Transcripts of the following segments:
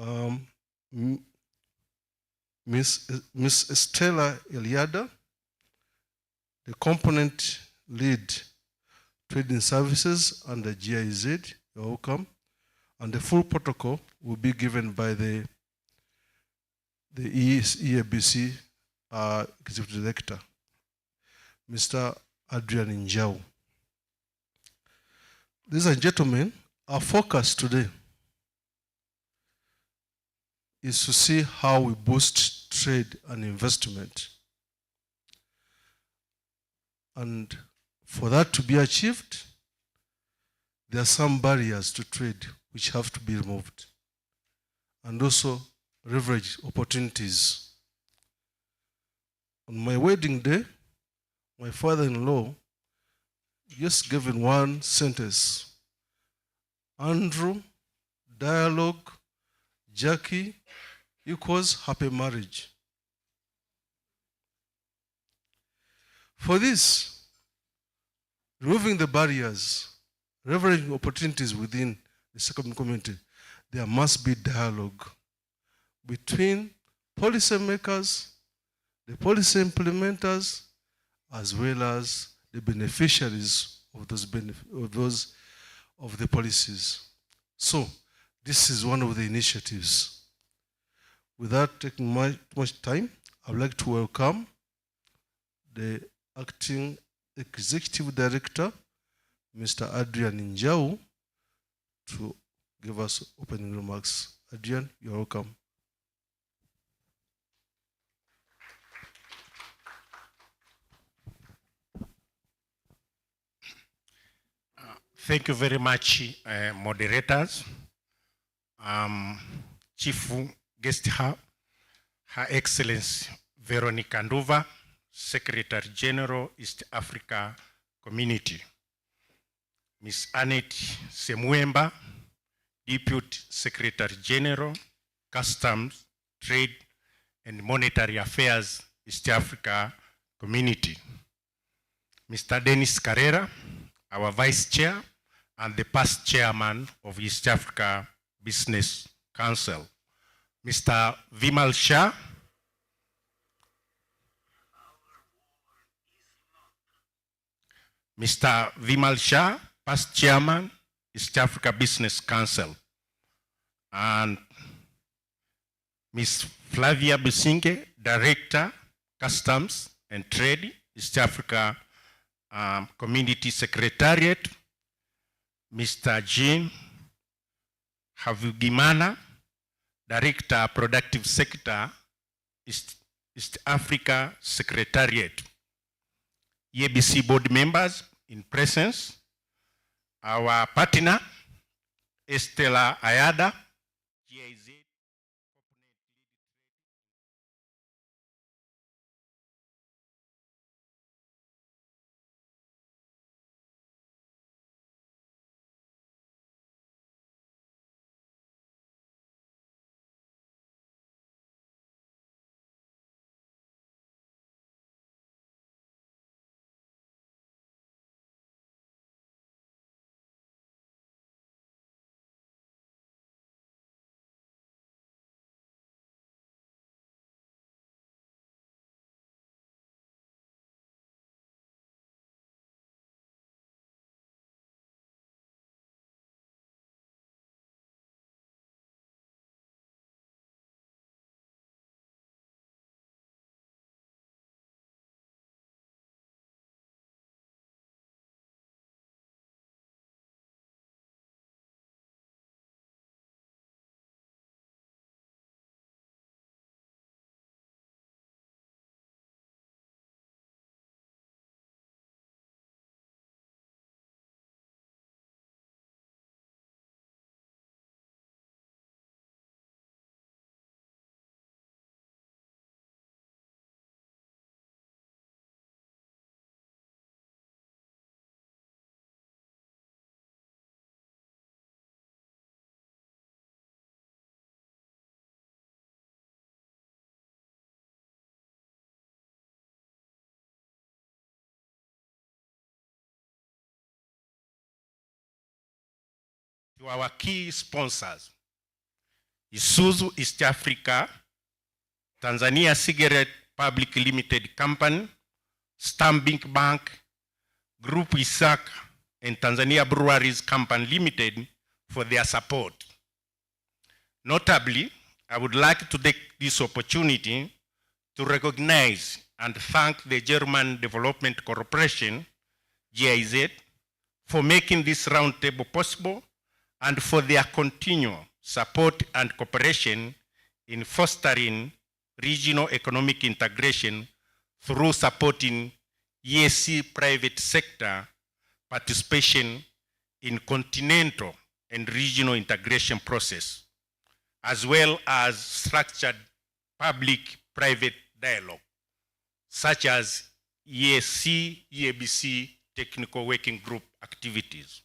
M- Ms. Estella Eliada, the component lead trading services under GIZ, you're welcome. And the full protocol will be given by the EABC Executive Director, Mr. Adrian Njau. Ladies and gentlemen, our focus today is to see how we boost trade and investment. And for that to be achieved, there are some barriers to trade which have to be removed, and also leverage opportunities. On my wedding day, my father-in-law just given one sentence: Andrew, dialogue, Jackie equals happy marriage. For this, removing the barriers, leveraging opportunities within the second community, there must be dialogue between policymakers, the policy implementers, as well as the beneficiaries of the policies. So this is one of the initiatives. Without taking much time, I would like to welcome the Acting Executive Director, Mr. Adrian Njau, to give us opening remarks. Adrian, you're welcome. Thank you very much, moderators. Chief Guest Her Excellency Veronica Nduva, Secretary General, East Africa Community. Ms. Annette Semwemba, Deputy Secretary General, Customs, Trade and Monetary Affairs, East Africa Community. Mr. Dennis Carrera, our Vice Chair and the past Chairman of East Africa Business Council. Mr. Vimal Shah, Mr. Vimal Shah, past Chairman, East Africa Business Council. And Ms. Flavia Businge, Director, Customs and Trade, East Africa Community Secretariat. Mr. Jean Havugimana, Director, Productive Sector, East Africa Secretariat. EABC board members in presence, our partner, Estella Ayada, GIZ, to our key sponsors, Isuzu East Africa, Tanzania Cigarette Public Limited Company, Stanbic Bank, Group EAC, and Tanzania Breweries Company Limited for their support. Notably, I would like to take this opportunity to recognize and thank the German Development Corporation, GIZ, for making this roundtable possible and for their continual support and cooperation in fostering regional economic integration through supporting EAC private sector participation in continental and regional integration process, as well as structured public-private dialogue, such as EAC, EABC technical working group activities.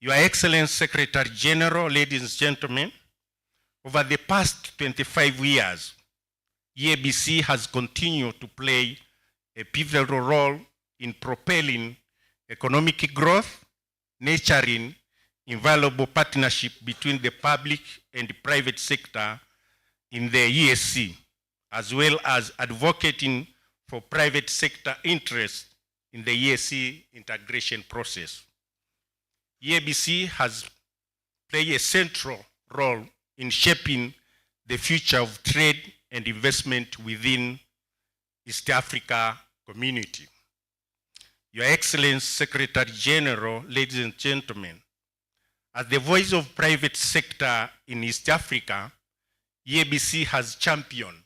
Your Excellency Secretary General, ladies and gentlemen, over the past 25 years, EABC has continued to play a pivotal role in propelling economic growth, nurturing invaluable partnership between the public and the private sector in the EAC, as well as advocating for private sector interests in the EAC integration process. EABC has played a central role in shaping the future of trade and investment within East Africa community. Your Excellency Secretary General, ladies and gentlemen, as the voice of private sector in East Africa, EABC has championed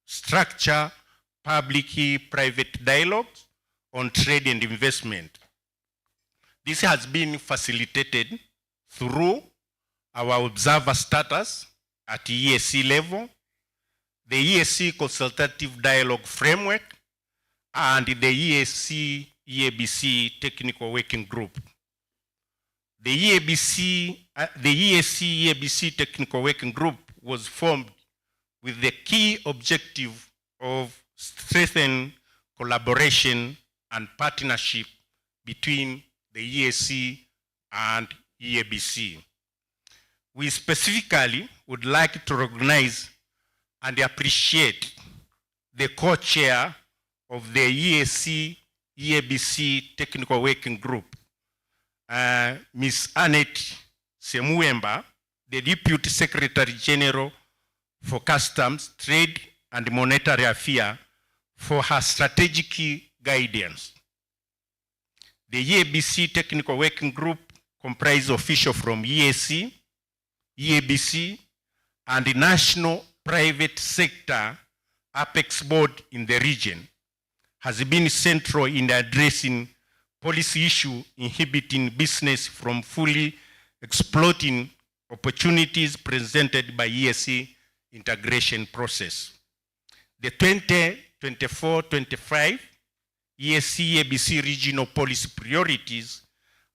structured public-private dialogues on trade and investment. This has been facilitated through our observer status at EAC level, the EAC Consultative Dialogue Framework, and the EAC EABC Technical Working Group. The EAC EABC Technical Working Group was formed with the key objective of strengthening collaboration and partnership between the EAC and EABC. We specifically would like to recognize and appreciate the co-chair of the EAC EABC Technical Working Group, Ms. Annette Semuemba, the Deputy Secretary General for Customs, Trade and Monetary Affairs, for her strategic guidance. The EABC Technical Working Group comprises officials from EAC, EABC, and the National Private Sector Apex Board in the region, has been central in addressing policy issues inhibiting business from fully exploiting opportunities presented by EAC integration process. The 2024-25 EAC EABC regional policy priorities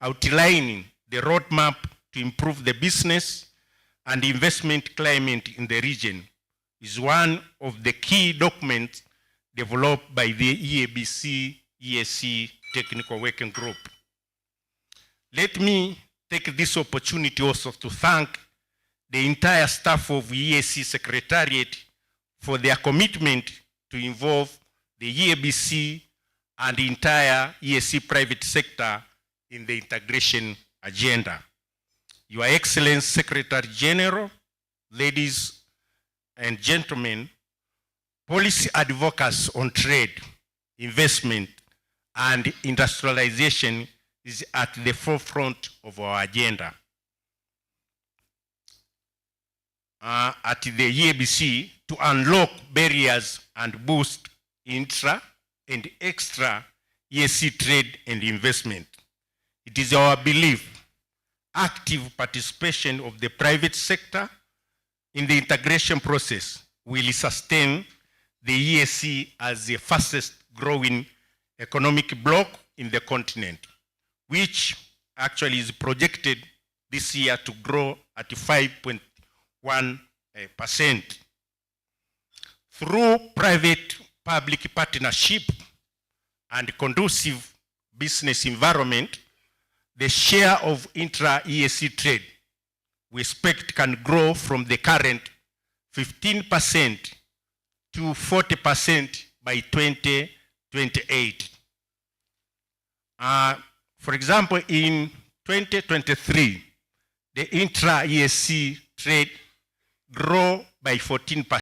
outlining the roadmap to improve the business and investment climate in the region is one of the key documents developed by the EABC EAC Technical Working Group. Let me take this opportunity also to thank the entire staff of EAC Secretariat for their commitment to involve the EABC and the entire EAC private sector in the integration agenda. Your Excellency Secretary General, ladies and gentlemen, policy advocacy on trade, investment, and industrialization is at the forefront of our agenda. At the EABC to unlock barriers and boost intra and extra EAC trade and investment. It is our belief active participation of the private sector in the integration process will sustain the EAC as the fastest growing economic bloc in the continent, which actually is projected this year to grow at 5.1%. Through private-public partnership and conducive business environment, the share of intra-EAC trade we expect can grow from the current 15% to 40% by 2028. For example, in 2023, the intra-EAC trade grew by 14%.